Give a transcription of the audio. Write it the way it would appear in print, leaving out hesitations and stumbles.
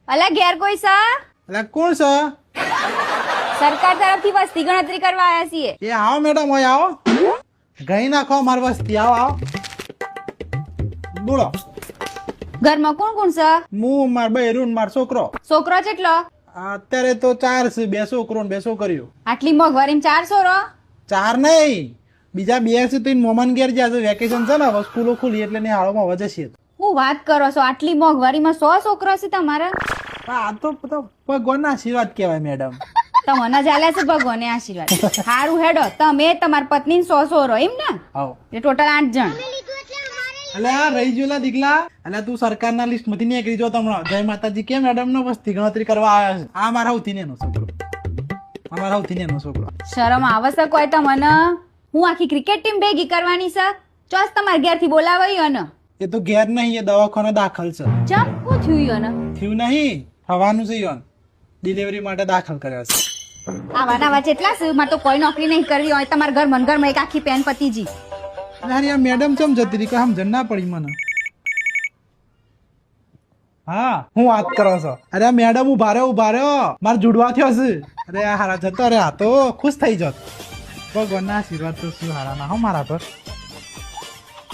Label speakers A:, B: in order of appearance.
A: અલા ઘેર કોઈ છે?
B: એટલે કોણ છે?
A: સરકાર તરફથી વસ્તી ગણતરી કરવા આવ્યા છીએ.
B: એ આવો મેડમ, હોય આવો. ગઈ નાખો મારી વસ્તી, આવો આવો. બોલો.
A: ઘરમાં કોણ કોણ છે?
B: હું, માર બૈરું, માર છોકરો.
A: છોકરો કેટલો?
B: અત્યારે તો 4 છે, 2 છોકરો ને 2 છોકરીઓ.
A: આટલી મોંઘવારીમાં 400 રો?
B: 4 નહીં, બીજા 2 છે તો મોમાન ઘેર જ્યાં છે. વેકેશન છે ને, હવે સ્કૂલો ખુલી એટલે ને હાળોમાં વજે છે.
A: હું વાત કરો છો? આટલી મોંઘવારીમાં 100 છોકરા છે તમારા?
B: આ તો ભગવાનના આશીર્વાદ કહેવાય મેડમ.
A: તમને જ આલ્યા છે ભગવાને આશીર્વાદ. સારું હેડો, તમે તમાર પત્ની 100 રો એમ ને?
B: આવો.
A: એ ટોટલ 8 જણ.
B: એટલે આ રહી ગયેલા દીકલા, એટલે તું સરકારના લિસ્ટ માંથી નીકળી જો. તમને જય માતાજી કે મેડમ નો વસ્તી ગણતરી કરવા આવ્યા છે. આ મારા સૌથી નેનો છોકરો, અમારા સૌથી નેનો છોકરો.
A: શરમ આવે છે કોઈ તમને? હું આખી ક્રિકેટ ટીમ ભેગી કરવાની છે. ચોસ તમારા ઘેર થી બોલાવાય ને?
B: એ તો ઘેર નહીં, એ દવાખાને દાખલ છે.
A: ચમ શું થયું ને?
B: થયું નહીં, થવાનું છે. યોન ડિલિવરી માટે દાખલ કર્યા છે.
A: આવા નવા જેટલા છે, મારે તો કોઈ નોકરી નહીં કરવી હોય. તમારા ઘર મનઘરમાં એક આખી પેન પતિજી.
B: અરે આ મેડમ ચમ જતી રહી, આમ જન ના પડી મને. હા, હું વાત કરો છો? અરે આ મેડમ ઉભા રહ્યો, મારે જુડવા થયો છે. અરે આ હારા જતો, અરે આ તો ખુશ થઈ જત. ભગવાનના આશીર્વાદ તો શું હારા ના હો મારા પર.